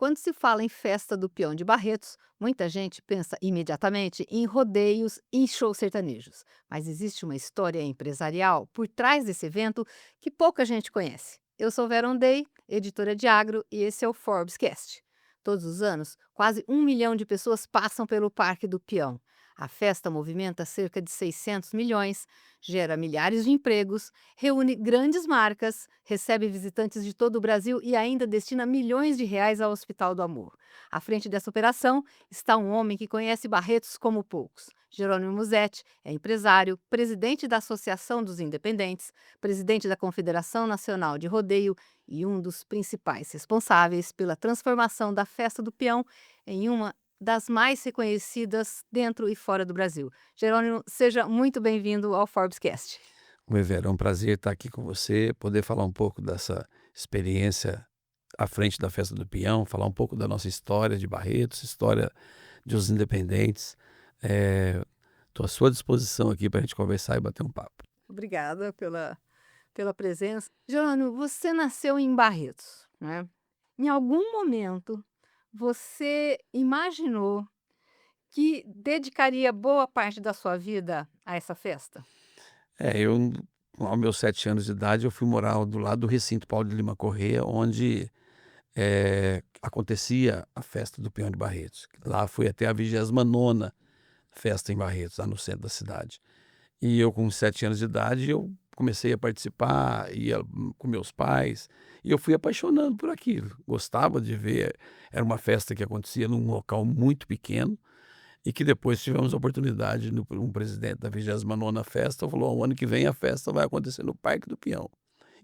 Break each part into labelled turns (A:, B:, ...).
A: Quando se fala em festa do Peão de Barretos, muita gente pensa imediatamente em rodeios e shows sertanejos. Mas existe uma história empresarial por trás desse evento que pouca gente conhece. Eu sou Vera Ondei, editora de agro, e esse é o Forbes Cast. Todos os anos, quase 1 milhão de pessoas passam pelo Parque do Peão. A festa movimenta cerca de 600 milhões, gera milhares de empregos, reúne grandes marcas, recebe visitantes de todo o Brasil e ainda destina milhões de reais ao Hospital do Amor. À frente dessa operação está um homem que conhece Barretos como poucos. Jerônimo Musetti é empresário, presidente da Associação dos Independentes, presidente da Confederação Nacional de Rodeio e um dos principais responsáveis pela transformação da Festa do Peão em uma das mais reconhecidas dentro e fora do Brasil. Jerônimo, seja muito bem-vindo ao Forbescast.
B: Oi, Vera, é um prazer estar aqui com você, poder falar um pouco dessa experiência à frente da Festa do Peão, falar um pouco da nossa história de Barretos, história dos independentes. Estou à sua disposição aqui para a gente conversar e bater um papo.
A: Obrigada pela presença. Jerônimo, você nasceu em Barretos, né? Em algum momento, você imaginou que dedicaria boa parte da sua vida a essa festa?
B: Eu, aos meus 7 anos de idade, eu fui morar do lado do recinto Paulo de Lima Corrêa, onde acontecia a Festa do Peão de Barretos. Lá fui até a 29ª festa em Barretos, lá no centro da cidade. E eu com 7 anos de idade, eu comecei a participar, ia com meus pais, e eu fui apaixonando por aquilo. Gostava de ver, era uma festa que acontecia num local muito pequeno, e que depois tivemos a oportunidade, um presidente da 29ª festa falou: "O ano que vem a festa vai acontecer no Parque do Peão".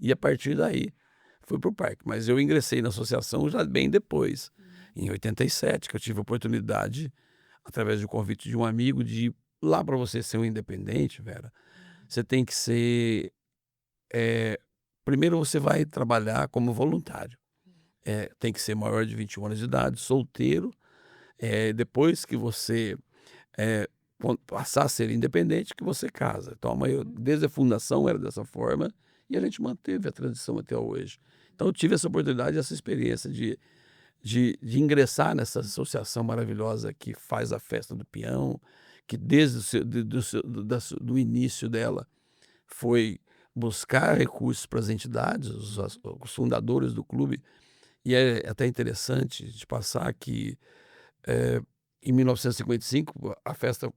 B: E a partir daí, fui para o parque. Mas eu ingressei na associação já bem depois, em 87, que eu tive a oportunidade, através do convite de um amigo, de ir lá. Para você ser um independente, Vera, você tem que ser, eh, primeiro você vai trabalhar como voluntário, tem que ser maior de 21 anos de idade, solteiro, depois que você, passar a ser independente, que você casa. Então desde a fundação era dessa forma, e a gente manteve a tradição até hoje. Então eu tive essa oportunidade, essa experiência de ingressar nessa associação maravilhosa que faz a Festa do Peão, que desde o seu do seu do início dela foi buscar recursos para as entidades, os fundadores do clube. E é até interessante de passar que, eh, em 1955, a festa,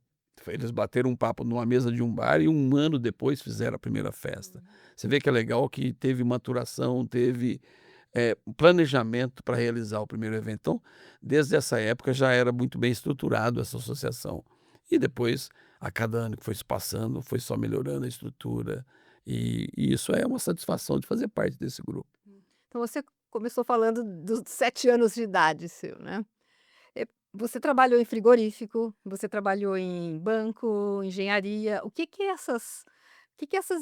B: eles bateram um papo numa mesa de um bar e um ano depois fizeram a primeira festa. Você vê que é legal, que teve maturação, teve, planejamento para realizar o primeiro evento. Então, desde essa época já era muito bem estruturado essa associação. E depois, a cada ano que foi se passando, foi só melhorando a estrutura, e isso é uma satisfação de fazer parte desse grupo.
A: Então você começou falando dos 7 anos de idade seu, né. Você trabalhou em frigorífico, você trabalhou em banco, engenharia. O que que essas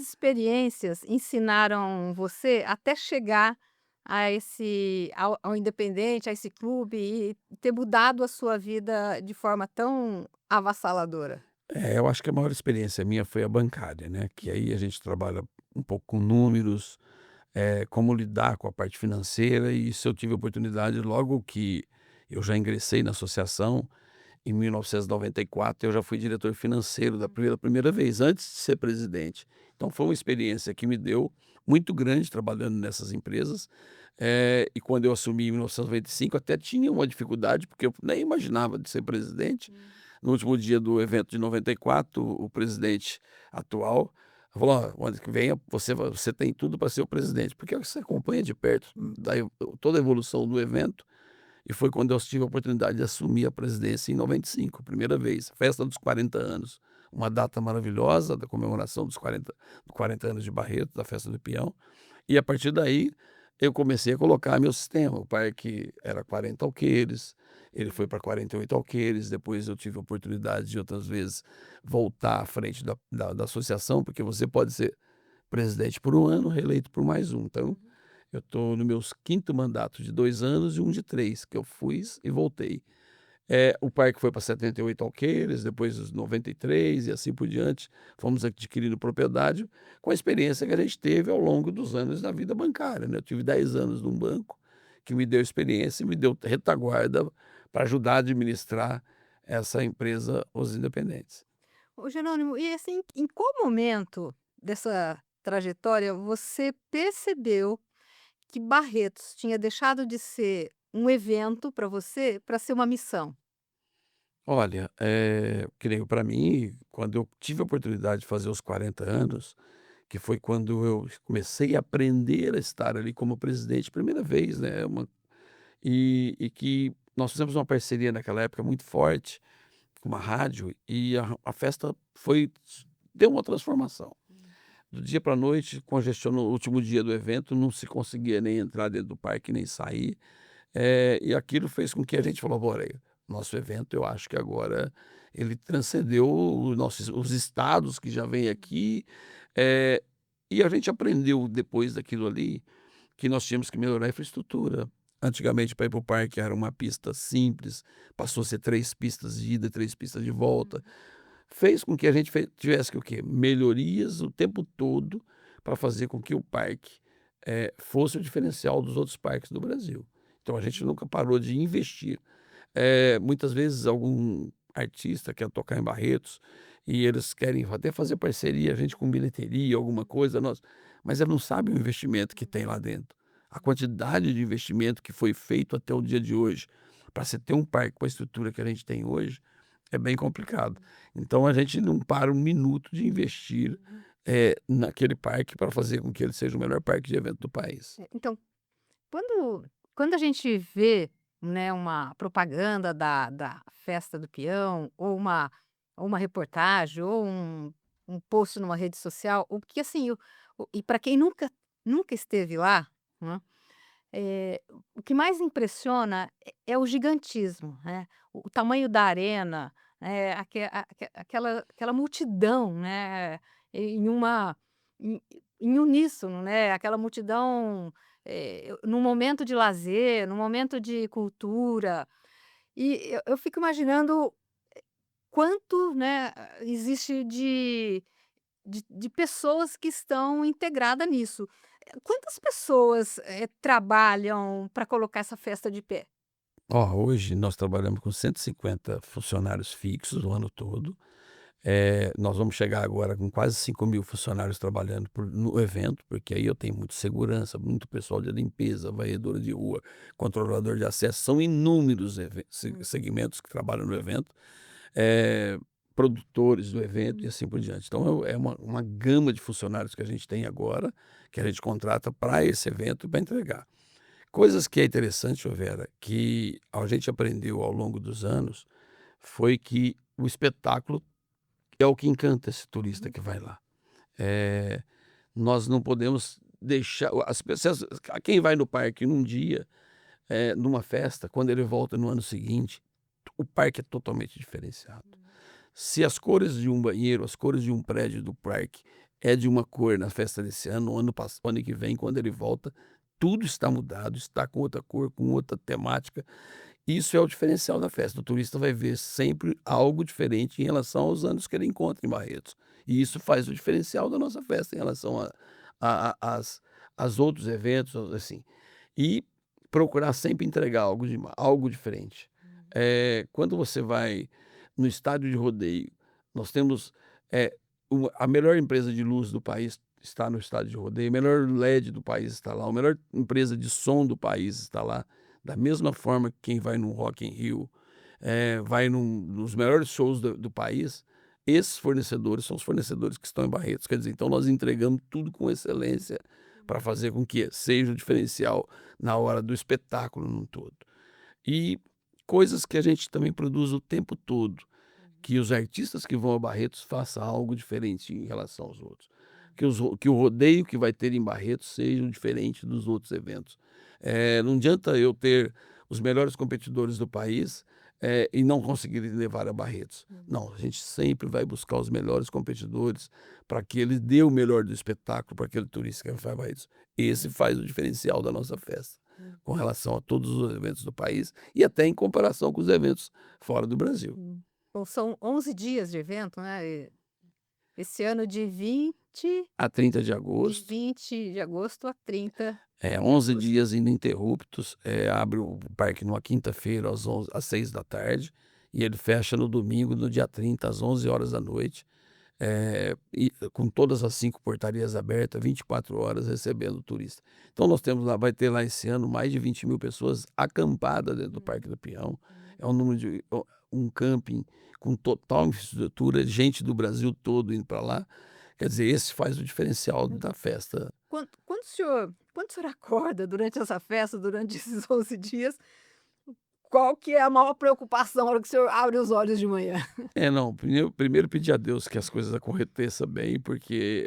A: experiências ensinaram você até chegar a esse ao independente, a esse clube e ter mudado a sua vida de forma tão avassaladora?
B: Eu acho que a maior experiência minha foi a bancária, né, que aí a gente trabalha um pouco com números, como lidar com a parte financeira, e isso eu tive a oportunidade logo que eu já ingressei na associação. Em 1994 eu já fui diretor financeiro pela primeira vez, antes de ser presidente. Então foi uma experiência que me deu muito grande trabalhando nessas empresas, e quando eu assumi em 1995 até tinha uma dificuldade, porque eu nem imaginava de ser presidente. No último dia do evento de 94, o presidente atual falou: "Ó, o ano que vem você tem tudo para ser o presidente", porque você acompanha de perto toda a evolução do evento. E foi quando eu tive a oportunidade de assumir a presidência em 95, primeira vez, festa dos 40 anos, uma data maravilhosa da comemoração dos 40 anos de Barreto, da Festa do Peão. E a partir daí eu comecei a colocar meu sistema. O parque era 40 alqueires, ele foi para 48 alqueires. Depois eu tive a oportunidade de outras vezes voltar à frente da associação, porque você pode ser presidente por um ano, reeleito por mais um. Então eu estou no meus quinto mandato de 2 anos e um de 3 que eu fui e voltei. O parque foi para 78 alqueires, depois os 93 e assim por diante. Fomos adquirindo propriedade com a experiência que a gente teve ao longo dos anos da vida bancária, né. Eu tive 10 anos num banco que me deu experiência e me deu retaguarda para ajudar a administrar essa empresa Os Independentes.
A: Ô Jerônimo, e assim, em qual momento dessa trajetória você percebeu que Barretos tinha deixado de ser um evento para você, para ser uma missão?
B: Olha, que nem para mim, quando eu tive a oportunidade de fazer os 40 anos, que foi quando eu comecei a aprender a estar ali como presidente, primeira vez, né, e que nós fizemos uma parceria naquela época muito forte com uma rádio e a festa deu uma transformação. Do dia para a noite, congestionou o último dia do evento, não se conseguia nem entrar dentro do parque, nem sair. E aquilo fez com que a gente falou: "Bora, nosso evento, eu acho que agora ele transcendeu os estados que já vêm aqui", eh, e a gente aprendeu depois daquilo ali, que nós tínhamos que melhorar a infraestrutura. Antigamente, para ir para o parque era uma pista simples, passou a ser 3 pistas de ida, 3 pistas de volta. Fez com que a gente tivesse que o quê? Melhorias o tempo todo para fazer com que o parque, fosse o diferencial dos outros parques do Brasil. Então a gente nunca parou de investir. Muitas vezes algum artista quer tocar em Barretos e eles querem até fazer parceria, a gente com bilheteria, alguma coisa, mas eles não sabem o investimento que tem lá dentro. A quantidade de investimento que foi feito até o dia de hoje, para você ter um parque com a estrutura que a gente tem hoje, é bem complicado. Então a gente não para um minuto de investir, naquele parque para fazer com que ele seja o melhor parque de evento do país.
A: Então, quando a gente vê, né, uma propaganda da festa do peão, ou uma reportagem, ou um post numa rede social, o que assim, e para quem nunca esteve lá, né, o que mais impressiona é o gigantismo, né, o tamanho da arena, aquela multidão, né, em uma em uníssono, né, aquela multidão, num momento de lazer, num momento de cultura, e eu fico imaginando quanto, né, existe de pessoas que estão integrada nisso. Quantas pessoas, trabalham para colocar essa festa de pé?
B: Hoje nós trabalhamos com 150 funcionários fixos o ano todo. Nós vamos chegar agora com quase 5.000 funcionários trabalhando no evento, porque aí eu tenho muito segurança, muito pessoal de limpeza, varredora de rua, controlador de acesso, são inúmeros segmentos que trabalham no evento, eh, produtores do evento e assim por diante. Então é uma gama de funcionários que a gente tem agora, que a gente contrata para esse evento e para entregar. Coisas que é interessante, ô Vera, que a gente aprendeu ao longo dos anos, foi que o espetáculo é o que encanta esse turista que vai lá. Eh, Nós não podemos deixar as pessoas, quem vai no parque num dia, numa festa, quando ele volta no ano seguinte, o parque é totalmente diferenciado. Se as cores de um banheiro, as cores de um prédio do parque é de uma cor na festa desse ano, o ano que vem, quando ele volta, tudo está mudado, está com outra cor, com outra temática. Isso é o diferencial da festa. O turista vai ver sempre algo diferente em relação aos anos que ele encontra em Barretos. E isso faz o diferencial da nossa festa em relação às outros eventos, assim. E procurar sempre entregar algo diferente. Quando você vai no estádio de rodeio, nós temos, a melhor empresa de luz do país está no estádio de rodeio, o melhor LED do país está lá, a melhor empresa de som do país está lá. Da mesma forma que quem vai no Rock in Rio, vai nos melhores shows do país, esses fornecedores são os fornecedores que estão em Barretos. Quer dizer, então nós entregamos tudo com excelência para fazer com que seja o diferencial na hora do espetáculo num todo. E coisas que a gente também produz o tempo todo, que os artistas que vão a Barretos façam algo diferente em relação aos outros. Que o rodeio que vai ter em Barretos seja diferente dos outros eventos. Não adianta eu ter os melhores competidores do país, e não conseguir levar a Barretos. Não, a gente sempre vai buscar os melhores competidores para que ele dê o melhor do espetáculo para aquele turista que vai a Barretos. Esse faz o diferencial da nossa festa, com relação a todos os eventos do país e até em comparação com os eventos fora do Brasil.
A: Bom, são 11 dias de evento, né, Esse ano de 20
B: a 30 de
A: de
B: agosto.
A: 20 de agosto a 30
B: É,
A: de
B: 11
A: agosto.
B: dias ininterruptos, abre o parque numa quinta-feira às 6 da tarde e ele fecha no domingo, no dia 30 às 11 horas da noite, e com todas as 5 portarias abertas, 24 horas recebendo o turista. Então nós temos lá vai ter lá esse ano mais de 20.000 pessoas acampadas dentro do Parque do Peão. É um número de um camping com total infraestrutura, gente do Brasil todo indo para lá. Quer dizer, esse faz o diferencial da festa.
A: Quando o senhor acorda durante essa festa, durante esses 11 dias, qual que é a maior preocupação na hora que o senhor abre os olhos de manhã?
B: É, não, primeiro pedir a Deus que as coisas aconteçam bem, porque,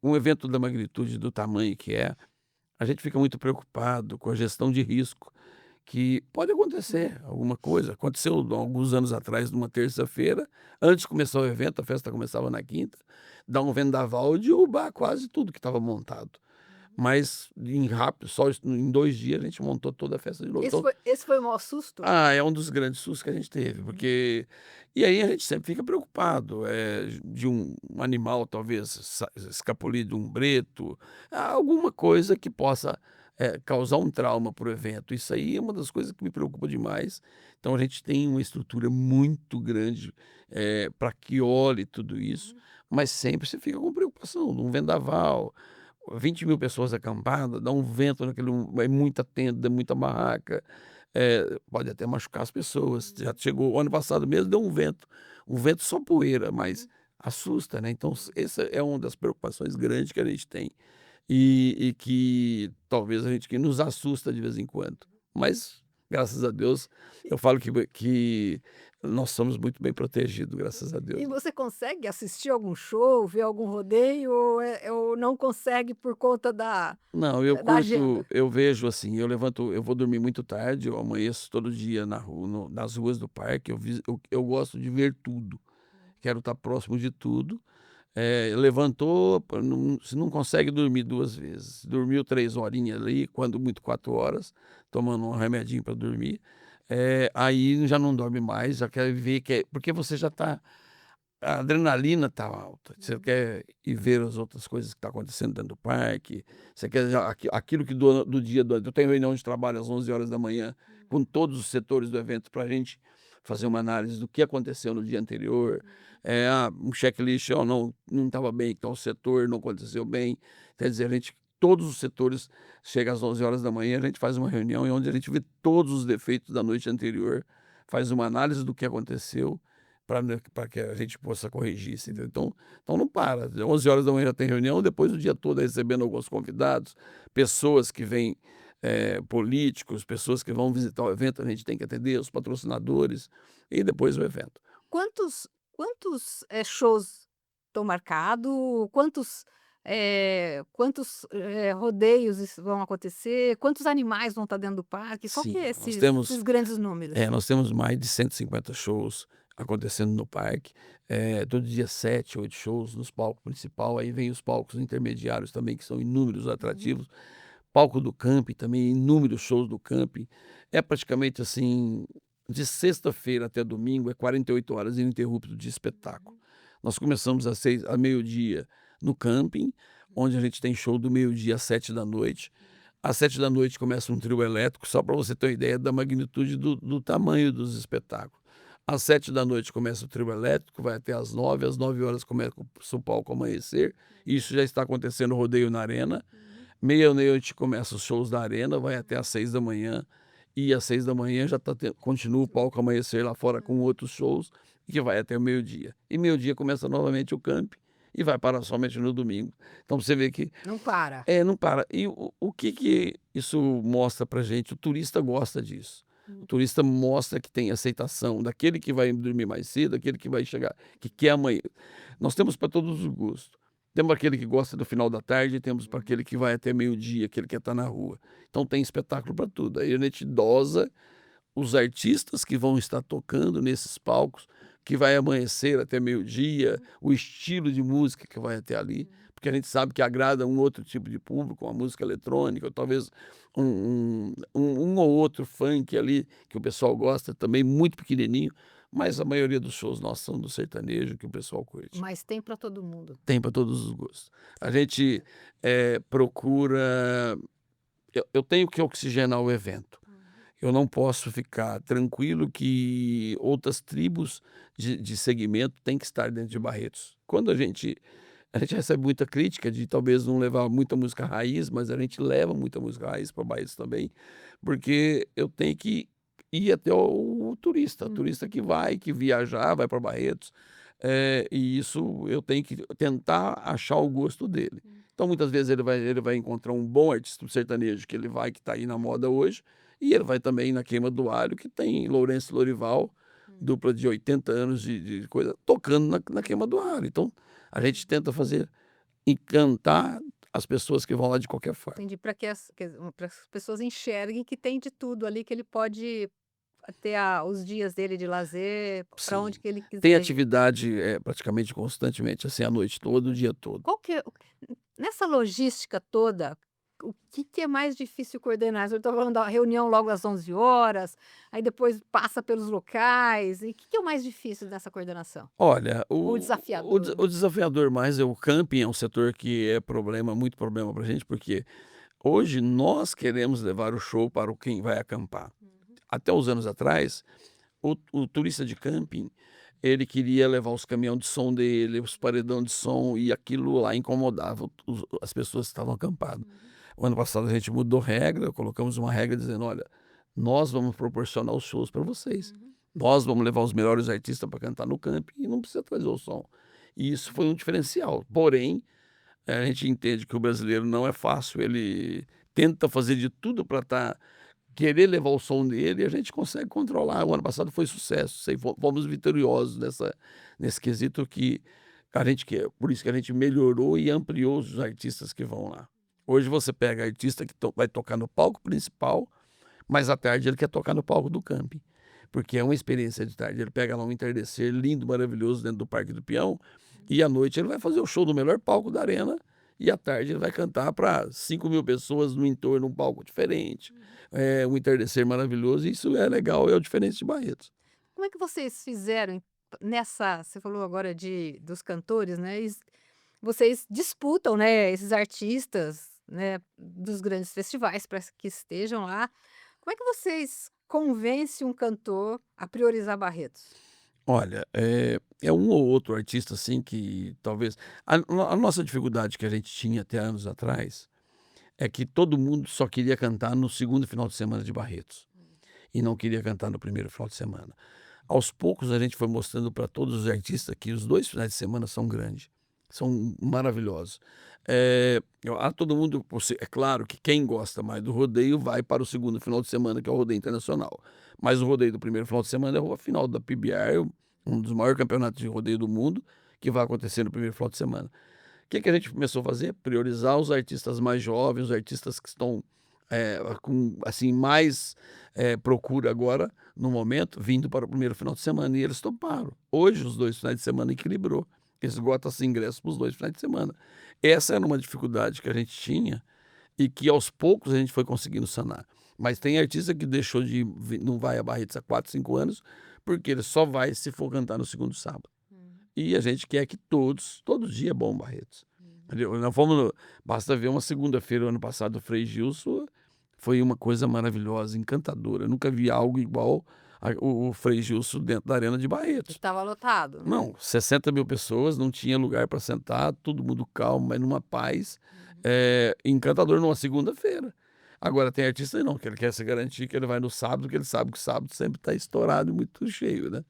B: um evento da magnitude do tamanho que é, a gente fica muito preocupado com a gestão de risco, que pode acontecer alguma coisa. Aconteceu há alguns anos atrás, numa terça-feira, antes de começar o evento, a festa começava na quinta, dar um vendaval e derrubar quase tudo que estava montado. Mas em rápido, só isso em 2 dias a gente montou toda a festa de novo. Então
A: Esse foi o maior susto?
B: é um dos grandes sustos que a gente teve, porque e aí a gente sempre fica preocupado, de um animal talvez escapulir de um breto, alguma coisa que possa, causar um trauma para o evento. Isso aí é uma das coisas que me preocupa demais. Então a gente tem uma estrutura muito grande, para que olhe tudo isso, mas sempre você fica com preocupação de um vendaval, 20.000 pessoas acampadas, dá um vento naquele é muita tenda, muita barraca. Pode até machucar as pessoas. Já chegou o ano passado mesmo, deu um vento só poeira, mas assusta, né. Então essa é uma das preocupações grandes que a gente tem, e que talvez a gente que nos assusta de vez em quando. Mas, graças a Deus, eu falo que nós somos muito bem protegidos, graças a
A: E
B: Deus.
A: você consegue assistir algum show, ver algum rodeio ou não consegue por conta
B: Não, eu
A: da agenda?
B: curto eu vejo, assim, eu vou dormir muito tarde, eu amanheço todo dia na rua nas ruas do parque, eu gosto de ver tudo, quero estar próximo de tudo. Levantou, não se não consegue dormir 2 vezes, dormiu 3 horinhas ali, quando muito 4 horas, tomando um remedinho para dormir, aí já não dorme mais, já quer ver porque você já está a adrenalina está alta, você quer ir ver as outras coisas que estão acontecendo dentro do parque, você quer já aquilo que do dia do eu tenho reunião de trabalho às 11 horas da manhã com todos os setores do evento para a gente fazer uma análise do que aconteceu no dia anterior, um checklist: "Ó, não estava bem tal setor, não aconteceu bem". Quer dizer, a gente todos os setores chega às 11 horas da manhã, a gente faz uma reunião e onde a gente vê todos os defeitos da noite anterior, faz uma análise do que aconteceu para que a gente possa corrigir, você entendeu? Então não para, 11 horas da manhã já tem reunião, depois o dia todo é recebendo alguns convidados, pessoas que vêm, políticos, pessoas que vão visitar o evento, a gente tem que atender, os patrocinadores, e depois o evento.
A: Quantos, shows estão marcado? Quantos rodeios vão acontecer? Quantos animais vão estar dentro do parque? Qual que
B: Sim,
A: é
B: nós
A: esses
B: temos
A: grandes números?
B: nós temos mais de 150 shows acontecendo no parque, todo dia 7, 8 shows nos palcos principal, aí vem os palcos intermediários também, que são inúmeros
A: Uhum.
B: atrativos. Palco do camping também, inúmeros shows do camping. É praticamente assim, de sexta-feira até domingo, é 48 horas ininterrupto de espetáculo. Nós começamos a meio-dia no camping, onde a gente tem show do meio-dia às 7 da noite. Às 7 da noite começa um trio elétrico, só para você ter uma ideia da magnitude do tamanho dos espetáculos. Às 7 da noite começa o trio elétrico, vai até às 9, às 9 horas começa o palco amanhecer. Isso já está acontecendo o rodeio na arena. Meia-noite começa os shows da arena, vai até às 6 da manhã, e às 6 da manhã já continua o palco amanhecer lá fora com outros shows, que vai até o meio-dia. E meio-dia começa novamente o camp e vai parar somente no domingo. Então você vê que
A: Não para.
B: não para. E o que que isso mostra pra gente? O turista gosta disso. O turista mostra que tem aceitação daquele que vai dormir mais cedo, daquele que vai chegar, que quer amanhã. Nós temos para todos os gostos. Temos aquele que gosta do final da tarde, temos para aquele que vai até meio-dia, aquele que quer estar na rua. Então tem espetáculo para tudo. Aí a gente dosa os artistas que vão estar tocando nesses palcos, que vai amanhecer até meio-dia, o estilo de música que vai até ali, porque a gente sabe que agrada um outro tipo de público, uma música eletrônica, ou talvez um ou outro funk ali, que o pessoal gosta também, muito pequenininho, mas a maioria dos shows nossos são do sertanejo, que o pessoal curte.
A: Mas tem para todo mundo.
B: Tem para todos os gostos. A gente, procura eu tenho que oxigenar o evento. Eu não posso ficar tranquilo que outras tribos de segmento têm que estar dentro de Barretos. Quando a gente recebe muita crítica de talvez não levar muita música raiz, mas a gente leva muita música raiz para Barretos também, porque eu tenho que ir até o turista, o
A: Hum.
B: turista que viajar, vai para Barretos, e isso eu tenho que tentar achar o gosto dele. Então muitas vezes ele vai encontrar um bom artista sertanejo que está aí na moda hoje, e ele vai também na Queima do Alho, que tem Lourenço Lorival, dupla de 80 anos de coisa, tocando na Queima do Alho. Então, a gente tenta fazer encantar as pessoas que vão lá de qualquer forma.
A: Entendi, para que para as pessoas enxerguem que tem de tudo ali, que ele pode ter os dias dele de lazer para onde
B: Sim.
A: que ele
B: Tem
A: quiser ir.
B: atividade, praticamente constantemente, assim, à noite toda, o dia todo.
A: Qual que é nessa logística toda, o que que é mais difícil coordenar? Você estava falando da reunião logo às 11 horas, aí depois passa pelos locais, e o que que é o mais difícil nessa coordenação?
B: Olha,
A: Ou desafiador, né?
B: o desafiador mais é o camping, é um setor que é problema, muito problema pra gente, porque hoje nós queremos levar o show para quem vai acampar. Até uns anos atrás, o turista de camping, ele queria levar os caminhão de som dele, os paredão de som, e aquilo lá incomodava as pessoas que estavam acampadas. O ano passado a gente mudou regra, colocamos uma regra dizendo: olha, nós vamos proporcionar os shows para vocês. Nós vamos levar os melhores artistas para cantar no camping e não precisa trazer o som. E isso foi um diferencial. Porém, a gente entende que o brasileiro não é fácil, ele tenta fazer de tudo para querer levar o som dele, e a gente consegue controlar. O ano passado foi sucesso, fomos vitoriosos nesse quesito que a gente quer. Por isso que a gente melhorou e ampliou os artistas que vão lá. Hoje você pega artista que vai tocar no palco principal, mas à tarde ele quer tocar no palco do camping, porque é uma experiência de tarde. Ele pega lá um entardecer lindo, maravilhoso dentro do Parque do Peão, e à noite ele vai fazer o show no melhor palco da arena, e à tarde ele vai cantar para 5.000 pessoas no entorno, um palco diferente, um entardecer maravilhoso, e isso é legal, é o diferente de Barretos.
A: Como é que vocês fizeram nessa, você falou agora dos cantores, né, vocês disputam, né, esses artistas, né, dos grandes festivais para que estejam lá. Como é que vocês convencem um cantor a priorizar Barretos?
B: Olha, é um ou outro artista assim que talvez a nossa dificuldade que a gente tinha até anos atrás, é que todo mundo só queria cantar no segundo final de semana de Barretos, e não queria cantar no primeiro final de semana. Aos poucos a gente foi mostrando para todos os artistas que os 2 finais de semana são grandes, são maravilhosos. Todo mundo é claro que quem gosta mais do rodeio vai para o segundo final de semana, que é o rodeio internacional, mas o rodeio do primeiro final de semana é a final da PBR, um dos maiores campeonatos de rodeio do mundo, que vai acontecer no primeiro final de semana. O que que a gente começou a fazer? Priorizar os artistas mais jovens, os artistas que estão, com, assim, mais, procura agora, no momento, vindo para o primeiro final de semana, e eles toparam. Hoje, os 2 finais de semana equilibrou, esgota-se ingressos para os 2 finais de semana. Essa era uma dificuldade que a gente tinha e que, aos poucos, a gente foi conseguindo sanar. Mas tem artista que deixou de não vai a Barretos há 4, 5 anos, porque ele só vai se for cantar no segundo sábado. E a gente quer que todo dia é bom Barretos. Entendeu? Basta ver uma segunda-feira, ano passado, o Frei Gilson, foi uma coisa maravilhosa, encantadora. Eu nunca vi algo igual o Frei Gilson dentro da Arena de Barretos.
A: Estava lotado, né?
B: Não, 60.000 pessoas, não tinha lugar para sentar, todo mundo calmo, mas numa paz, encantador numa segunda-feira. Agora tem artista não, que ele quer se garantir que ele vai no sábado, que ele sabe que o sábado sempre está estourado e muito cheio, né?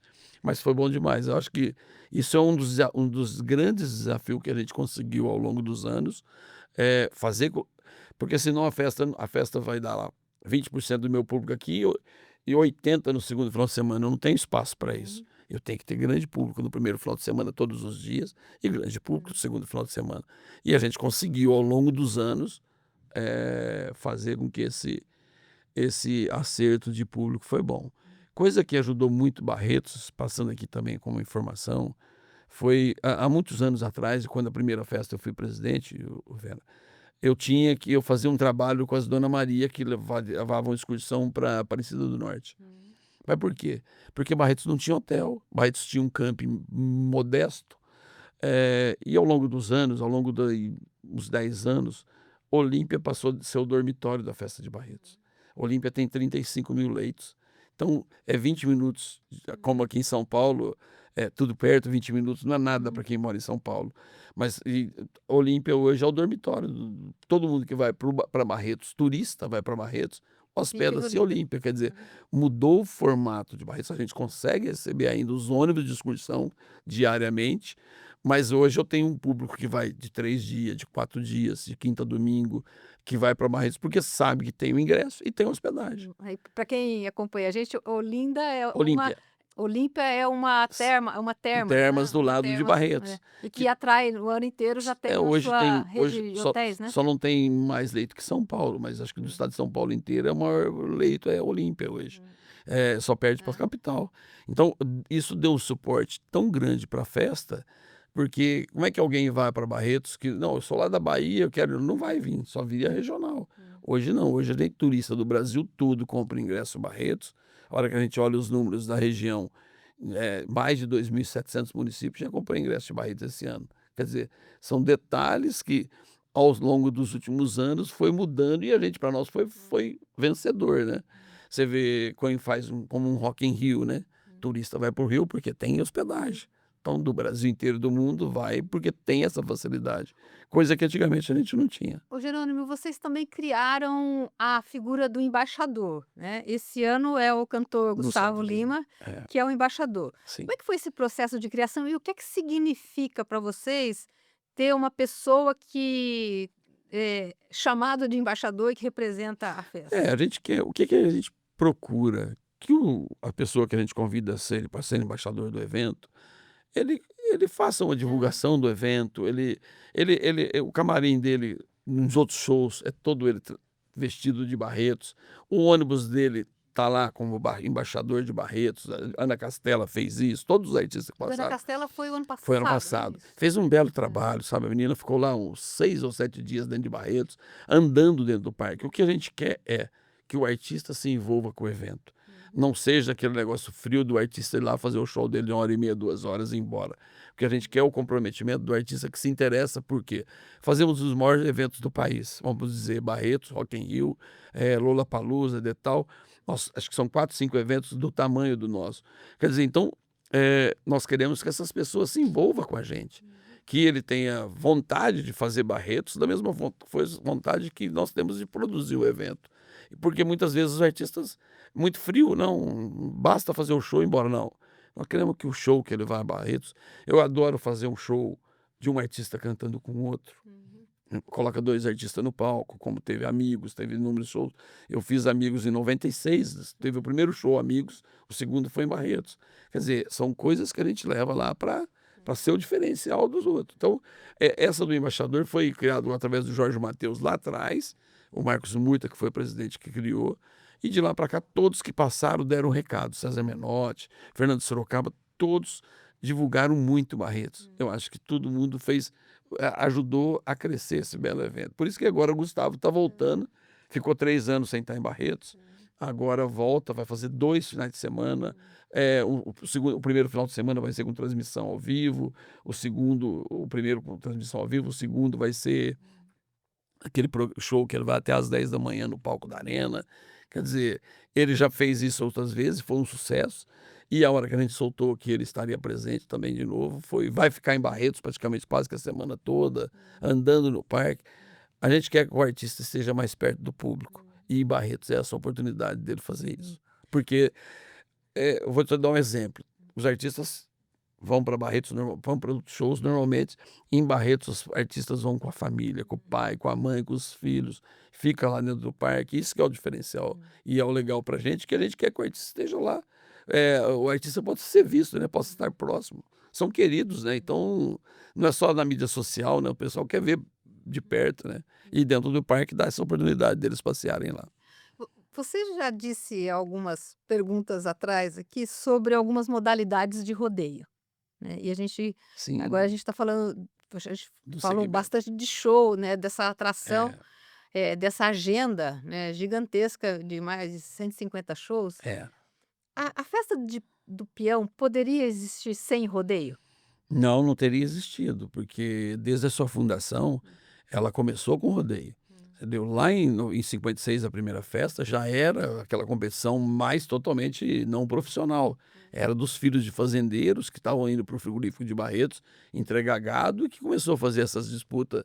B: Mas foi bom demais. Eu acho que isso é um dos grandes desafios que a gente conseguiu ao longo dos anos, porque senão a festa vai dar lá 20% do meu público aqui e 80% no segundo final de semana. Eu não tenho espaço para isso. Eu tenho que ter grande público no primeiro final de semana, todos os dias, e grande público no segundo final de semana. E a gente conseguiu, ao longo dos anos, fazer com que esse acerto de público foi bom. Coisa que ajudou muito Barretos, passando aqui também como informação, foi há muitos anos atrás, quando a primeira festa eu fui presidente, Vera, eu fazia um trabalho com as Dona Maria, que levavam excursão para Aparecida do Norte. Mas por quê? Porque Barretos não tinha hotel, Barretos tinha um camping modesto, e ao longo dos anos, ao longo de uns 10 anos, Olímpia passou de ser o dormitório da festa de Barretos. Olímpia tem 35.000 leitos, então é 20 minutos, como aqui em São Paulo, é tudo perto, 20 minutos não é nada para quem mora em São Paulo. Mas Olímpia hoje é o dormitório. Todo mundo que vai para Barretos, turista vai para Barretos,
A: Fica em
B: hospeda-se em
A: Olímpia.
B: Olímpia. Quer dizer, mudou o formato de Barretos. A gente consegue receber ainda os ônibus de excursão diariamente, mas hoje eu tenho um público que vai de 3 dias, de 4 dias, de quinta a domingo, que vai para Barretos porque sabe que tem o ingresso e tem hospedagem.
A: Aí, para quem acompanha a gente, Olinda é uma
B: Olímpia,
A: Olímpia é uma
B: s-
A: termas, né,
B: termas do
A: uma
B: lado de
A: termas,
B: Barretos.
A: e que
B: Que
A: atrai o ano inteiro, já tem a
B: hoje
A: sua
B: tem,
A: rede de
B: só,
A: hotéis, né?
B: só não tem mais leito que São Paulo, mas acho que no estado de São Paulo inteiro é o maior leito é Olímpia hoje. Só perde para a
A: É.
B: capital. Então, isso deu um suporte tão grande para a festa, porque como é que alguém vai para Barretos que, não, eu sou lá da Bahia, eu quero, não vai vir, só viria regional. Hoje não, hoje tem turista do Brasil todo compra ingresso em Barretos. A hora que a gente olha os números da região, mais de 2.700 municípios já comprou ingresso de Barretos esse ano. Quer dizer, são detalhes que ao longo dos últimos anos foi mudando e a gente, para nós, foi vencedor, né? Você vê quando faz como um Rock in Rio, né? Turista vai para o Rio porque tem hospedagem. Então, do Brasil inteiro, do mundo, vai porque tem essa facilidade. Coisa que antigamente a gente não tinha.
A: Ô Jerônimo, vocês também criaram a figura do embaixador, né? Esse ano é o cantor Gustavo
B: Gustavo Lima.
A: Lima,
B: É,
A: que é o embaixador.
B: sim.
A: Como é que foi esse processo de criação e o que é que significa para vocês ter uma pessoa que é chamado de embaixador e que representa a festa?
B: A gente quer, o que que a gente procura? Que a pessoa que a gente convida a ser, para ser embaixador do evento, ele faça uma
A: É.
B: divulgação do evento, o camarim dele nos outros shows é todo ele vestido de Barretos, o ônibus dele tá lá como embaixador de Barretos, a Ana Castela fez isso, todos os artistas que
A: Dona
B: passaram.
A: Castela foi o ano
B: Foi ano
A: passado, não é
B: passado.
A: isso?
B: Fez um belo trabalho, sabe, a menina ficou lá uns 6 ou 7 dias dentro de Barretos, andando dentro do parque. O que a gente quer é que o artista se envolva com o evento. Não seja aquele negócio frio do artista ir lá fazer o show dele de 1h30, 2 horas e ir embora. O que a gente quer é o comprometimento do artista que se interessa, porque fazemos os maiores eventos do país. Vamos dizer, Barretos, Rock in Rio, Lollapalooza, de tal. Nossa, acho que são 4, 5 eventos do tamanho do nosso. Quer dizer, então, nós queremos que essas pessoas se envolvam com a gente, que ele tenha vontade de fazer Barretos, da mesma vontade que nós temos de produzir o evento. Porque muitas vezes os artistas, muito frio, não, basta fazer o show e ir embora, não. Nós queremos que o show que ele vá a Barretos, eu adoro fazer um show de um artista cantando com outro. Coloca 2 artistas no palco, como teve Amigos, teve inúmeros shows. Eu fiz Amigos em 96, teve o primeiro show Amigos, o segundo foi em Barretos. Quer dizer, são coisas que a gente leva lá para ser o diferencial dos outros. Então, essa do embaixador foi criado através do Jorge Mateus lá atrás, o Marcos Murta, que foi o presidente que criou, e de lá para cá todos que passaram deram um recado. César Menotti, Fernando Sorocaba, todos divulgaram muito Barretos. Eu acho que todo mundo ajudou a crescer esse belo evento. Por isso que agora o Gustavo está voltando, ficou 3 anos sem estar em Barretos, agora volta, vai fazer 2 finais de semana. O primeiro final de semana vai ser com transmissão ao vivo, o primeiro com transmissão ao vivo, o segundo vai ser aquele show que ele vai até às 10 da manhã no palco da Arena. Quer dizer, ele já fez isso outras vezes, foi um sucesso. E a hora que a gente soltou que ele estaria presente também de novo, vai ficar em Barretos praticamente quase que a semana toda, andando no parque. A gente quer que o artista esteja mais perto do público. E Barretos é essa oportunidade dele fazer isso. Porque, eu vou te dar um exemplo. Os artistas vão para Barretos, vão para shows normalmente. Em Barretos, os artistas vão com a família, com o pai, com a mãe, com os filhos. Fica lá dentro do parque. Isso que é o diferencial. E é o legal para a gente, que a gente quer que o artista esteja lá. O artista pode ser visto, né? Pode estar próximo. São queridos, né? Então, não é só na mídia social, né? O pessoal quer ver de perto, né? E dentro do parque dá essa oportunidade deles passearem lá.
A: Você já disse algumas perguntas atrás aqui sobre algumas modalidades de rodeio, né, e agora a
B: Sim,
A: gente está falando, poxa, a gente
B: do
A: falou
B: segmento.
A: bastante de show, né, dessa atração,
B: É,
A: dessa agenda, né, gigantesca de mais de 150 shows.
B: é.
A: A festa do peão poderia existir sem rodeio?
B: Não, não teria existido, porque desde a sua fundação, ela começou com rodeio, entendeu? Lá em 56, a primeira festa, já era aquela competição mais totalmente não profissional. Era dos filhos de fazendeiros que estavam indo para o frigorífico de Barretos entregar gado e que começou a fazer essas disputas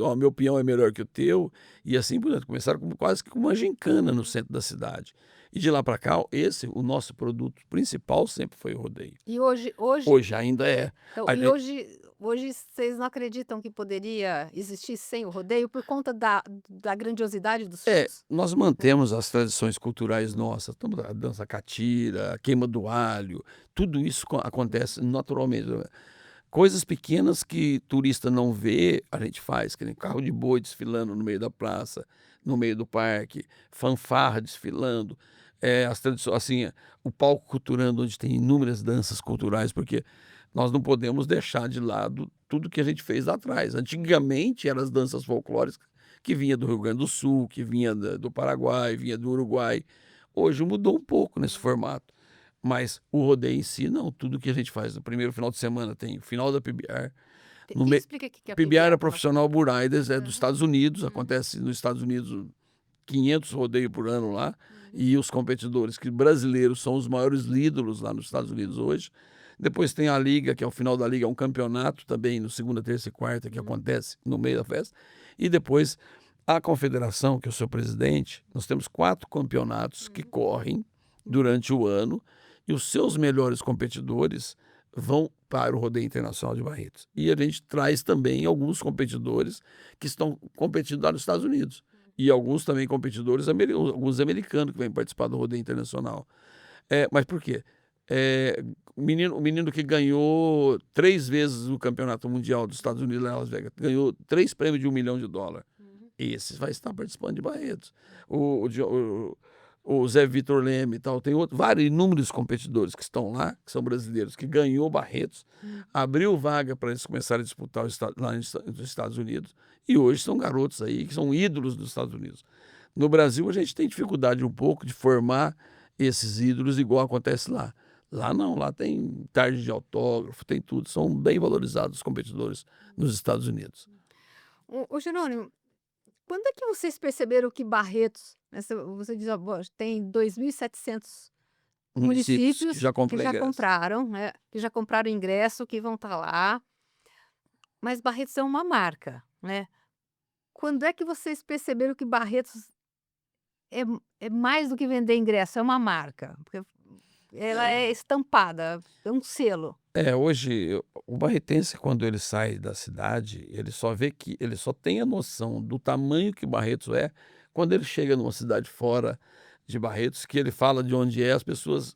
B: ó, meu peão é melhor que o teu, e assim por diante. Começaram quase que com uma gincana no centro da cidade. E de lá para cá, o nosso produto principal sempre foi o rodeio.
A: E hoje
B: Hoje ainda é.
A: então,
B: A
A: e
B: gen
A: hoje vocês não acreditam que poderia existir sem o rodeio por conta da grandiosidade dos
B: É,
A: shows?
B: nós mantemos as tradições culturais nossas, tanto a dança catira, a queima do alho, tudo isso acontece naturalmente, né. Coisas pequenas que turista não vê, a gente faz, que nem carro de boi desfilando no meio da praça, no meio do parque, fanfarra desfilando, as tradições assim, o palco culturando, onde tem inúmeras danças culturais, porque nós não podemos deixar de lado tudo que a gente fez lá atrás. Antigamente, eram as danças folclóricas que vinha do Rio Grande do Sul, que vinha do Paraguai, vinha do Uruguai. Hoje mudou um pouco nesse formato, mas o rodeio em si não, tudo que a gente faz no primeiro final de semana tem o final da PBR, no
A: Me
B: me
A: explica o que que é
B: PBR é
A: PBR para nós.
B: profissional bull riders, é dos
A: Aham.
B: Estados Unidos,
A: Uhum,
B: acontece nos Estados Unidos 500 rodeios por ano lá,
A: uhum,
B: e os competidores que brasileiros são os maiores ídolos lá nos Estados Unidos hoje. Depois tem a liga, que é o final da liga, é um campeonato também no segunda, terça e quarta que
A: uhum,
B: acontece no meio da festa. E depois a confederação, que eu sou presidente, nós temos 4 campeonatos que
A: uhum,
B: correm
A: uhum.
B: durante o ano e os seus melhores competidores vão para o rodeio internacional de Barretos. E a gente traz também alguns competidores que estão competindo lá nos Estados Unidos. E alguns também competidores, alguns americanos que vêm participar do rodeio internacional. Mas por quê? O menino que ganhou 3 vezes o campeonato mundial dos Estados Unidos lá em Las Vegas, ganhou 3 prêmios de $1 milhão.
A: Uhum.
B: Esse vai estar participando de Barretos. O Zé Vitor Leme e tal, tem vários inúmeros competidores que estão lá, que são brasileiros, que ganhou Barretos,
A: Hum.
B: abriu vaga para eles começarem a disputar lá nos Estados Unidos, e hoje são garotos aí que são ídolos dos Estados Unidos. No Brasil, a gente tem dificuldade um pouco de formar esses ídolos igual acontece lá. Lá não, lá tem tarde de autógrafo, tem tudo, são bem valorizados os competidores nos Estados Unidos.
A: Ô Jerônimo, quando é que vocês perceberam que Barretos, né, você diz: "Ó, tem 2.700
B: Municípios que
A: municípios
B: já
A: que
B: compram
A: já
B: ingresso.
A: compraram, né, que já compraram ingresso, que vão estar lá, mas Barretos é uma marca, né. Quando é que vocês perceberam que Barretos é mais do que vender ingresso, é uma marca? Porque ela é estampada, é um selo.
B: Hoje o barretense, quando ele sai da cidade, ele só vê que ele só tem a noção do tamanho que Barretos é quando ele chega numa cidade fora de Barretos, que ele fala de onde é, as pessoas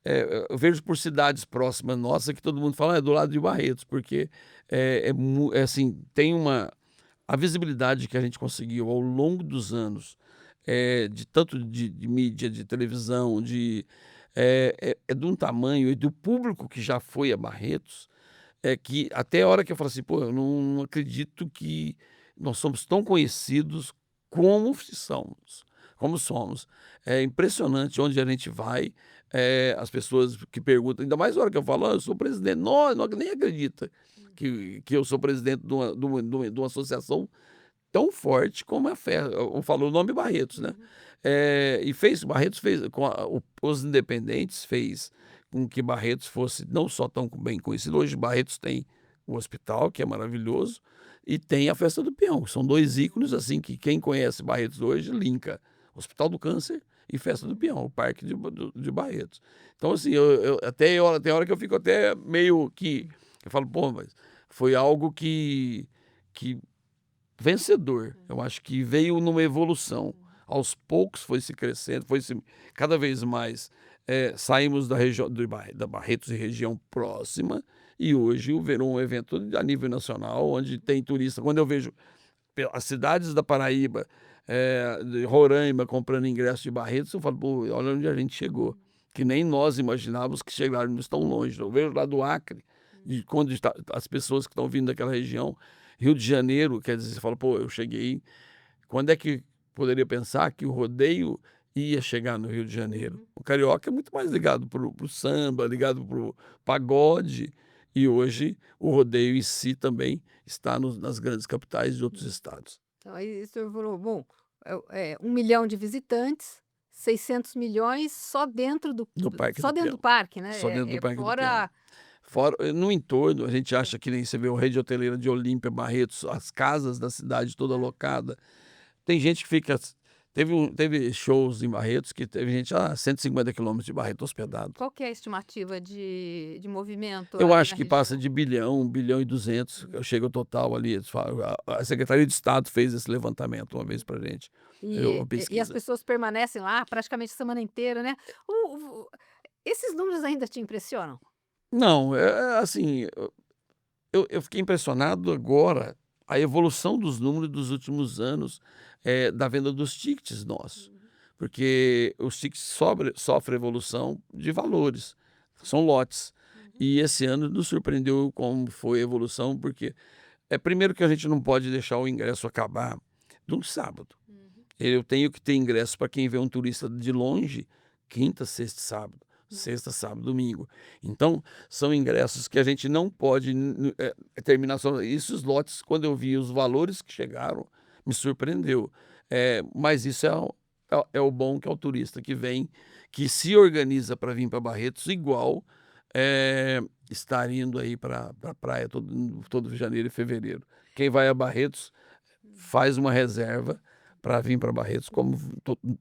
B: eu vejo por cidades próximas nossa que todo mundo fala: "Ah, é do lado de Barretos", porque é assim, tem a visibilidade que a gente conseguiu ao longo dos anos, de tanto de mídia, de televisão, é de um tamanho e do público que já foi a Barretos, é que até a hora que eu falo assim: "Pô, eu não acredito que nós somos tão conhecidos como somos". É impressionante onde a gente vai, as pessoas que perguntam, ainda mais na hora que eu falo: "Ah, eu sou presidente", "Nó, não nem acredita que eu sou presidente de uma associação tão forte como a Fer", eu falo o nome Barretos, né.
A: Uhum.
B: Barretos fez com os independentes, fez com que Barretos fosse não só tão bem conhecido, hoje Barretos tem o hospital, que é maravilhoso, e tem a Festa do Peão, são 2 ícones, assim, que quem conhece Barretos hoje linka Hospital do Câncer e Festa do Peão, o parque de Barretos. Então, assim, tem hora que eu fico até meio que eu falo: "Pô, mas foi algo que vencedor". Eu acho que veio numa evolução. Aos poucos foi se crescendo, foi se cada vez mais, saímos da região da Barretos e região próxima, e hoje virou um evento a nível nacional, onde tem turista. Quando eu vejo as cidades da Paraíba, de Roraima comprando ingresso de Barretos, eu falo: "Pô, olha onde a gente chegou", que nem nós imaginávamos que chegaríamos tão longe. Eu vejo lá do Acre, de quando está as pessoas que estão vindo daquela região, Rio de Janeiro, quer dizer, você fala: "Pô, eu cheguei". Quando é que poderia pensar que o rodeio ia chegar no Rio de Janeiro.
A: Uhum.
B: O carioca é muito mais ligado para o samba, ligado para o pagode, e hoje o rodeio em si também está nas grandes capitais de outros estados.
A: Então aí o senhor falou: "Bom, 1.000.000 de visitantes, 600 milhões
B: Do Parque
A: só
B: do
A: dentro do
B: Peão,
A: parque, né,
B: só dentro do Parque do Peão.
A: fora".
B: Fora no entorno, a gente
A: É,
B: acha que nem você vê o Rede Hoteleira de Olímpia, Barretos, as casas da cidade toda
A: é.
B: locada. Tem gente que fica teve shows em Barretos que teve gente a 150 quilômetros de Barretos hospedado.
A: Qual que é a estimativa de movimento
B: Eu
A: ali
B: acho
A: na
B: que passa
A: região?
B: de bilhão, 1.200.000.000, chega o total ali, eles falam a Secretaria de Estado fez esse levantamento uma vez pra gente,
A: E
B: uma
A: e as
B: pesquisa.
A: pessoas permanecem lá praticamente a semana inteira, né. O Esses números ainda te impressionam?
B: Não, assim, eu fiquei impressionado agora, a evolução dos números dos últimos anos, da venda dos tickets nossos,
A: Uhum.
B: porque os tickets sofrem evolução de valores, são lotes.
A: Uhum.
B: E esse ano nos surpreendeu como foi a evolução, porque primeiro que a gente não pode deixar o ingresso acabar de um sábado.
A: Uhum.
B: Eu tenho que ter ingresso para quem vê um turista de longe, quinta, sexta e sábado.
A: Hum.
B: Sexta, sábado, domingo. Então, são ingressos que a gente não pode terminar só. Isso, os lotes, quando eu vi os valores que chegaram, me surpreendeu. Mas isso é o bom que é o turista que vem, que se organiza para vir para Barretos, igual estar indo aí para a praia todo janeiro e fevereiro. Quem vai a Barretos faz uma reserva para vir para Barretos, como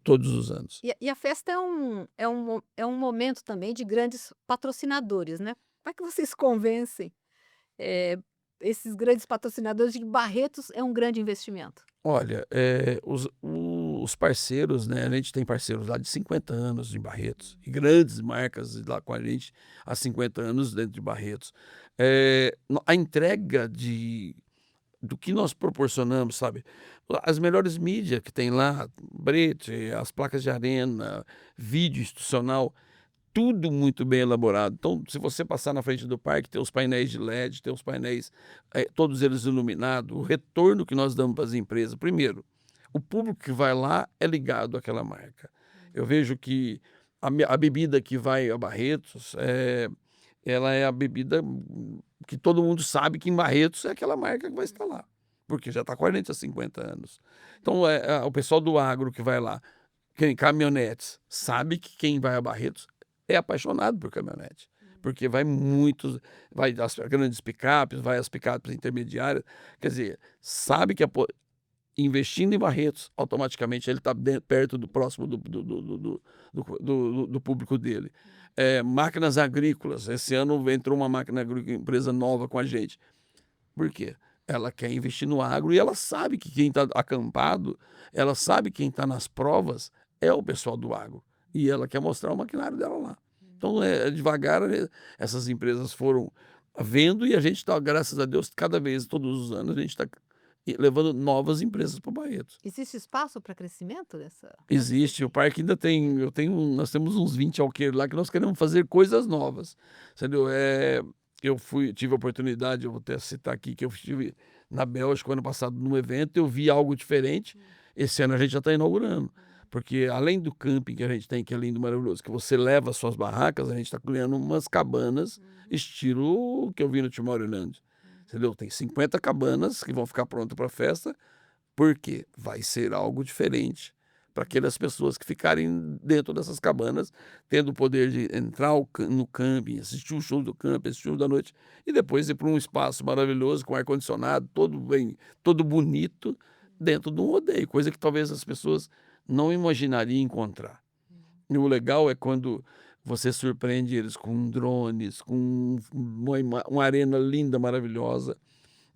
B: todos os anos.
A: E a festa é um momento também de grandes patrocinadores, né. Como é que vocês convencem, eh, esses grandes patrocinadores de que Barretos é um grande investimento?
B: Olha, os parceiros, né, a gente tem parceiros lá de 50 anos em Barretos, e grandes marcas lá com a gente há 50 anos dentro de Barretos. A entrega do que nós proporcionamos, sabe? As melhores mídias que tem lá, brete, as placas de arena, vídeo institucional, tudo muito bem elaborado. Então, se você passar na frente do parque, tem os painéis de LED, tem os painéis, todos eles iluminados. O retorno que nós damos para as empresas, primeiro, o público que vai lá é ligado àquela marca. Eu vejo que a bebida que vai a Barretos, ela é a bebida que todo mundo sabe que em Barretos é aquela marca que vai estar lá, porque já está 40, 50 anos. Então, o pessoal do agro que vai lá, quem caminhonetes, sabe que quem vai a Barretos é apaixonado por caminhonete, porque vai as grandes picapes, vai as picapes intermediárias, quer dizer, sabe que investindo em Barretos, automaticamente ele está perto do próximo do público dele. Máquinas agrícolas, esse ano entrou uma máquina agrícola, empresa nova com a gente. Por quê? Ela quer investir no agro e ela sabe que quem está acampado, ela sabe quem está nas provas é o pessoal do agro. E ela quer mostrar o maquinário dela lá. Então, devagar, essas empresas foram vendo e a gente está, graças a Deus, cada vez, todos os anos, a gente está levando novas empresas para o Barretos.
A: Existe espaço para crescimento dessa
B: Existe, o parque ainda tem, nós temos uns 20 alqueires lá que nós queremos fazer coisas novas, entendeu? Tive a oportunidade, eu vou até citar aqui, que eu estive na Bélgica ano passado num evento, eu vi algo diferente, esse ano a gente já está inaugurando, porque além do camping que a gente tem, que é lindo, maravilhoso, que você leva as suas barracas, a gente está criando umas cabanas, estilo que eu vi no Tomorrowland, entendeu? Tem 50 cabanas que vão ficar prontas para a festa, porque vai ser algo diferente para aquelas pessoas que ficarem dentro dessas cabanas, tendo o poder de entrar no camping, assistir o show do camping, assistir o show da noite, e depois ir para um espaço maravilhoso, com ar-condicionado, todo bem, todo bonito, dentro de um rodeio, coisa que talvez as pessoas não imaginariam encontrar. E o legal é quando você surpreende eles com drones, com uma arena linda, maravilhosa.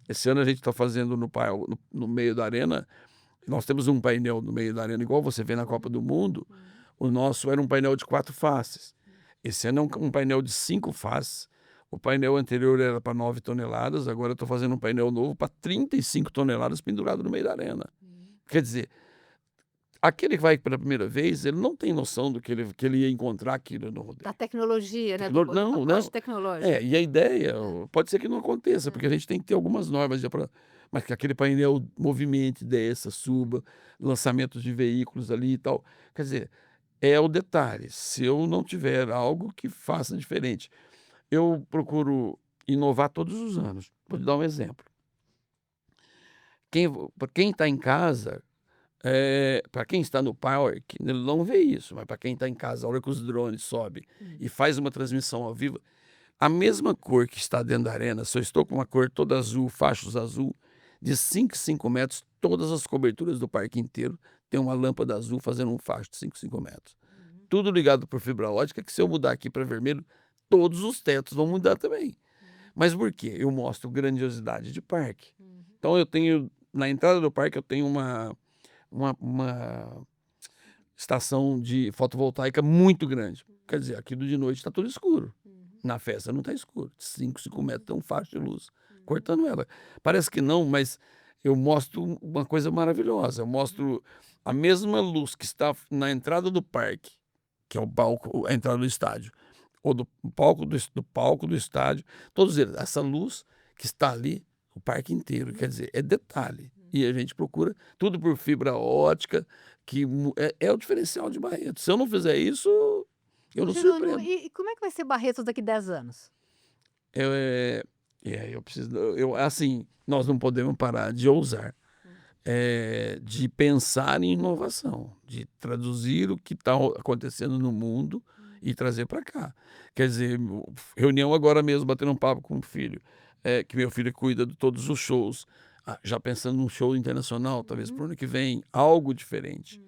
B: Esse ano a gente está fazendo no meio da arena, nós temos um painel no meio da arena, igual você vê na Copa do Mundo, o nosso era um painel de 4 faces. Esse ano é um painel de 5 faces. O painel anterior era para 9 toneladas, agora eu estou fazendo um painel novo para 35 toneladas pendurado no meio da arena. Quer dizer, aquele que vai pela primeira vez, ele não tem noção do que ele ia encontrar aquilo no rodeio.
A: da tecnologia, né,
B: Tecno
A: do
B: Não,
A: pacote
B: não.
A: tecnológico.
B: E a ideia pode ser que não aconteça, porque a gente tem que ter algumas normas já mas que aquele painel movimente, desça, suba, lançamentos de veículos ali e tal. Quer dizer, é o detalhe, se eu não tiver algo que faça diferente. Eu procuro inovar todos os anos. Vou te dar um exemplo. Para quem está em casa, para quem está no parque, ele não vê isso, mas para quem está em casa, a hora que os drones sobem e faz uma transmissão ao vivo, a mesma cor que está dentro da arena, se eu estou com uma cor toda azul, fachos azul, de 5 em 5 metros, todas as coberturas do parque inteiro tem uma lâmpada azul fazendo um facho de 5 em 5 metros. Tudo ligado por fibra ótica, que se eu mudar aqui para vermelho, todos os tetos vão mudar também. Mas por quê? Eu mostro grandiosidade de parque. Então eu tenho, na entrada do parque, eu tenho uma estação de fotovoltaica muito grande. Quer dizer, aqui de noite está tudo escuro. Na festa não está escuro. 5, 5 metros tem um facho de luz cortando ela. Parece que não, mas eu mostro uma coisa maravilhosa. Eu mostro a mesma luz que está na entrada do parque, que é o palco, a entrada do estádio, ou do palco do estádio, todos eles. Essa luz que está ali, o parque inteiro, quer dizer, é detalhe. E a gente procura tudo por fibra ótica, que é o diferencial de Barretos. Se eu não fizer isso, eu
A: Ô
B: não
A: Jerônimo,
B: surpreendo.
A: e como é que vai ser Barretos daqui 10 anos?
B: Eu, eu preciso, assim, nós não podemos parar de ousar, de pensar em inovação, de traduzir o que está acontecendo no mundo e trazer para cá. Quer dizer, reunião agora mesmo, batendo um papo com o filho, que meu filho cuida de todos os shows, já pensando num show internacional, talvez para o ano que vem, algo diferente.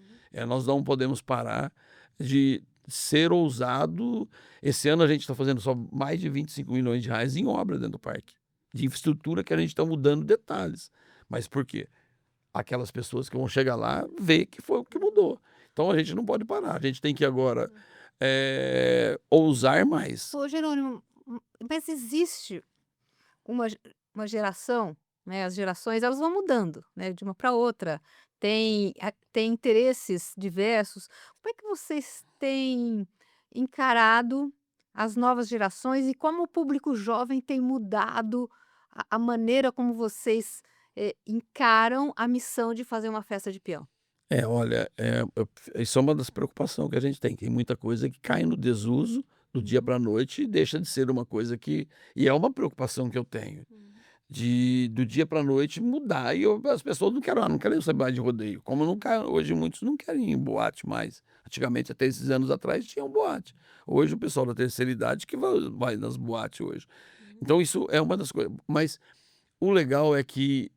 B: Nós não podemos parar de ser ousado. Esse ano a gente está fazendo só mais de 25 milhões de reais em obra dentro do parque, de infraestrutura que a gente está mudando detalhes. Mas por quê? Aquelas pessoas que vão chegar lá ver que foi o que mudou. Então a gente não pode parar, a gente tem que agora ousar mais.
A: Ô Jerônimo, mas existe uma ge uma geração, né, as gerações elas vão mudando, né, de uma para outra, tem interesses diversos. Como é que vocês têm encarado as novas gerações e como o público jovem tem mudado a maneira como vocês, encaram a missão de fazer uma festa de peão?
B: Olha, isso é uma das preocupações que a gente tem. Tem muita coisa que cai no desuso do dia
A: Uhum,
B: para a noite e deixa de ser uma coisa que. E é uma preocupação que eu tenho. De do dia para a noite mudar e as pessoas não querem saber mais de rodeio, como nunca hoje muitos não querem ir em boate mais. Antigamente, até esses anos atrás, tinha um boate. Hoje o pessoal da terceira idade que vai nas boates hoje. Então isso é uma das coisas, mas o legal é que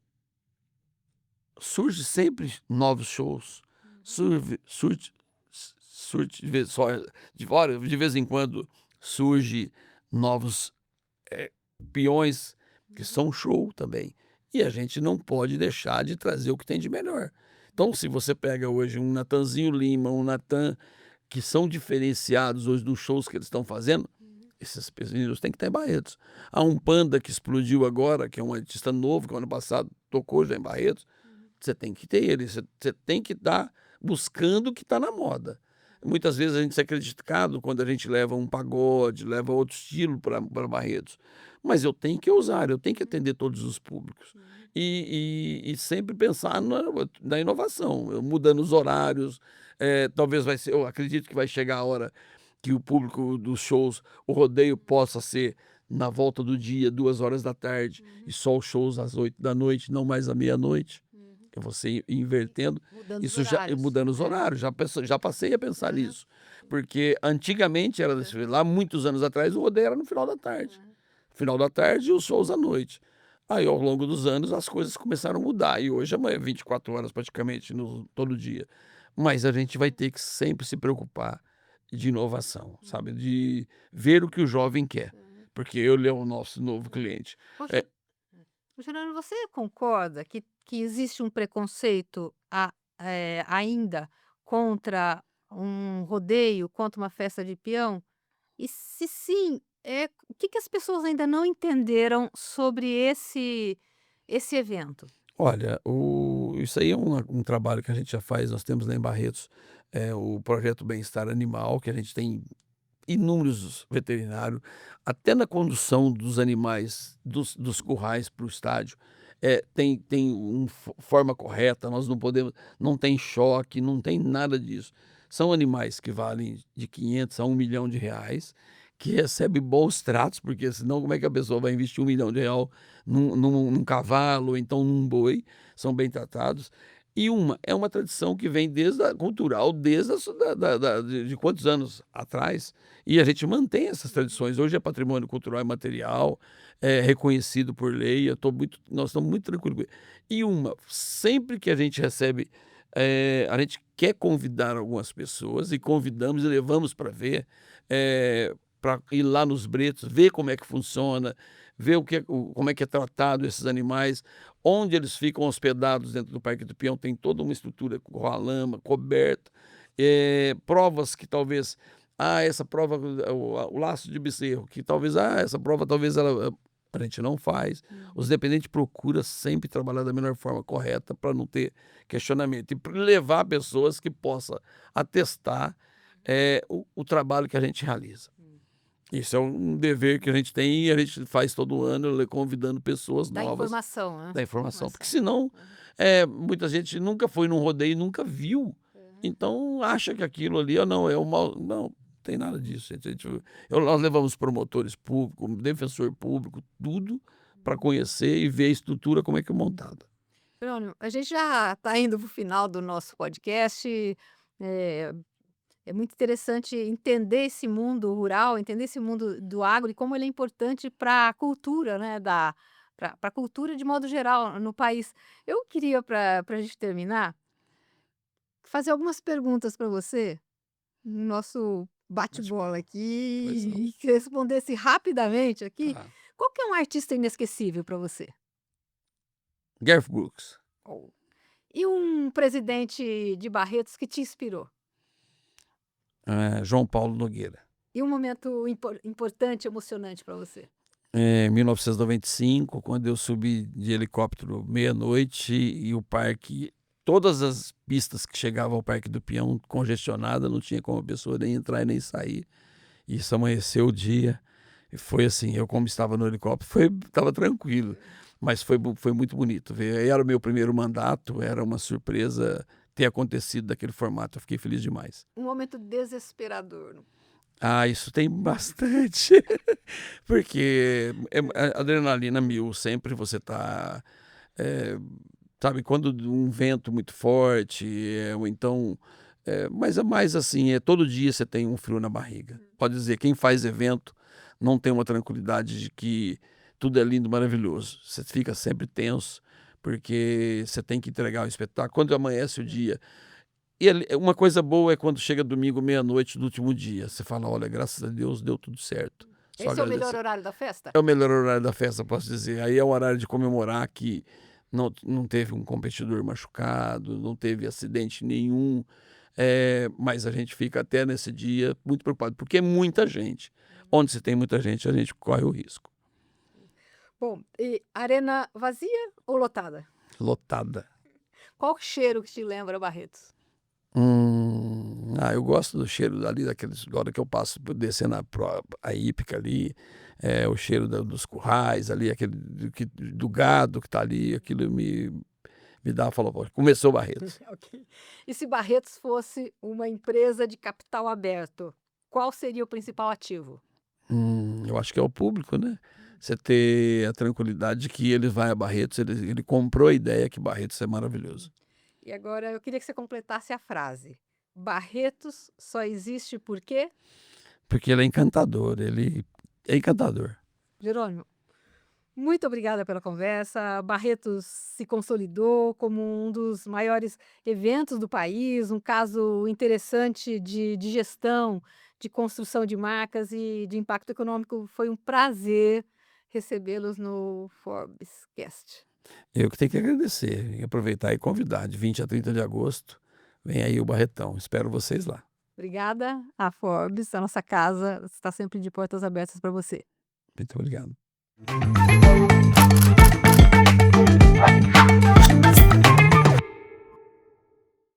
B: surge sempre novos shows, surge surge de vez em quando surge novos peões que são show também. E a gente não pode deixar de trazer o que tem de melhor. Então, se você pega hoje um Natanzinho Lima, um Natan, que são diferenciados hoje dos shows que eles estão fazendo, esses meninos têm que ter Barretos. Há um Panda que explodiu agora, que é um artista novo, que o ano passado tocou já em Barretos. Você tem que ter ele, você tem que estar buscando o que está na moda. Muitas vezes a gente é criticado quando a gente leva um pagode, leva outro estilo para Barretos. Mas eu tenho que usar, eu tenho que atender todos os públicos. E sempre pensar na inovação, mudando os horários. Talvez vai ser, eu acredito que vai chegar a hora que o público dos shows, o rodeio possa ser na volta do dia, 2 horas da tarde, e só os shows às 8 da noite, não mais à meia-noite. É você ir invertendo,
A: mudando os
B: isso já
A: horários,
B: mudando os
A: né.
B: horários, já passei a pensar
A: Aham,
B: nisso, porque antigamente era desse jeito, lá muitos anos atrás o rodeio era no final da tarde.
A: aham.
B: Final da tarde e os shows à noite. Aí ao longo dos anos as coisas começaram a mudar e hoje é 24 horas praticamente todo dia. Mas a gente vai ter que sempre se preocupar de inovação, sabe, de ver o que o jovem quer, porque ele é o nosso novo cliente.
A: Poxa,
B: É,
A: Juliano, você concorda que existe um preconceito ainda contra um rodeio, contra uma festa de peão? E se sim, o que que as pessoas ainda não entenderam sobre esse evento?
B: olha, isso aí é um trabalho que a gente já faz, nós temos lá em Barretos, o projeto Bem-Estar Animal, que a gente tem inúmeros veterinários, até na condução dos animais dos currais para o estádio, tem forma correta, nós não podemos, não tem choque, não tem nada disso. São animais que valem de 500 a R$ 1 milhão, que recebe bons tratos, porque senão como é que a pessoa vai investir R$ 1 milhão num cavalo ou então num boi? São bem tratados. E é uma tradição que vem desde a cultural, desde a su de quantos anos atrás, e a gente mantém essas tradições. Hoje é patrimônio cultural e material, é reconhecido por lei, nós estamos muito tranquilos com isso. E sempre que a gente recebe, a gente quer convidar algumas pessoas e convidamos e levamos para ver, para ir lá nos bretos, ver como é que funciona, ver como é que é tratado esses animais, onde eles ficam hospedados dentro do Parque do Peão, tem toda uma estrutura com a lama, coberta, provas que talvez, essa prova, o laço de bezerro, que talvez, essa prova talvez ela a gente não faz. Os dependentes procuram sempre trabalhar da melhor forma correta para não ter questionamento e levar pessoas que possam atestar o trabalho que a gente realiza. Isso é um dever que a gente tem e a gente faz todo ano, convidando pessoas
A: Da
B: novas
A: informação, né?
B: da informação, porque senão muita gente nunca foi num rodeio e nunca viu, então acha que aquilo ali não é o mal. Não, tem nada disso. Nós levamos promotores públicos, defensor público, tudo para conhecer e ver a estrutura como é que é montada.
A: Jerônimo, a gente já está indo para o final do nosso podcast. É, é muito interessante entender esse mundo rural, entender esse mundo do agro e como ele é importante para a cultura, né, para a cultura de modo geral no país. Eu queria, para a gente terminar, fazer algumas perguntas para você, no nosso
B: Mas,
A: bate-bola
B: pois não.
A: aqui, e que você respondesse rapidamente aqui.
B: Tá.
A: Qual que é um artista inesquecível para você?
B: Garth Brooks.
A: E um presidente de Barretos que te inspirou?
B: João Paulo Nogueira.
A: E um momento importante, emocionante para você?
B: Em 1995, quando eu subi de helicóptero meia-noite e o parque, todas as pistas que chegavam ao Parque do Peão congestionada, não tinha como a pessoa nem entrar e nem sair. E isso amanheceu o dia e foi assim, eu como estava no helicóptero, estava tranquilo, mas foi muito bonito ver. Era o meu primeiro mandato, era uma surpresa ter acontecido daquele formato, eu fiquei feliz demais.
A: Um momento desesperador.
B: Isso tem bastante, porque adrenalina mil, sempre você tá, eh, sabe, quando um vento muito forte, ou então, mas é mais assim, todo dia você tem um frio na barriga. Pode dizer, quem faz evento não tem uma tranquilidade de que tudo é lindo, maravilhoso. Você fica sempre tenso, porque você tem que entregar o espetáculo. Quando amanhece o dia, e uma coisa boa é quando chega domingo, meia-noite do último dia. Você fala, olha, graças a Deus deu tudo certo. Só
A: Esse é o melhor
B: agradecer.
A: horário da festa?
B: É o melhor horário da festa, posso dizer. Aí é o horário de comemorar que não teve um competidor machucado, não teve acidente nenhum. Mas a gente fica até nesse dia muito preocupado, porque é muita gente. Onde se tem muita gente, a gente corre o risco.
A: Bom, e arena vazia ou lotada?
B: Lotada.
A: Qual o cheiro que te lembra Barretos?
B: Eu gosto do cheiro ali daqueles, na hora que eu passo descendo a hípica ali, o cheiro dos currais ali, aquele do gado que está ali, aquilo me dá, falou, "Pô, começou Barretos."
A: Ok. E se Barretos fosse uma empresa de capital aberto, qual seria o principal ativo?
B: Eu acho que é o público, né? Você ter a tranquilidade de que ele vai a Barretos, ele comprou a ideia que Barretos é maravilhoso.
A: E agora eu queria que você completasse a frase. Barretos só existe por quê?
B: Porque ele é encantador.
A: Jerônimo, muito obrigada pela conversa. Barretos se consolidou como um dos maiores eventos do país, um caso interessante de gestão, de construção de marcas e de impacto econômico. Foi um prazer recebê-los no Forbes Cast.
B: Eu que tenho que agradecer e aproveitar e convidar, de 20 a 30 de agosto, vem aí o Barretão, espero vocês lá.
A: Obrigada a Forbes, a nossa casa está sempre de portas abertas para você.
B: Muito obrigado.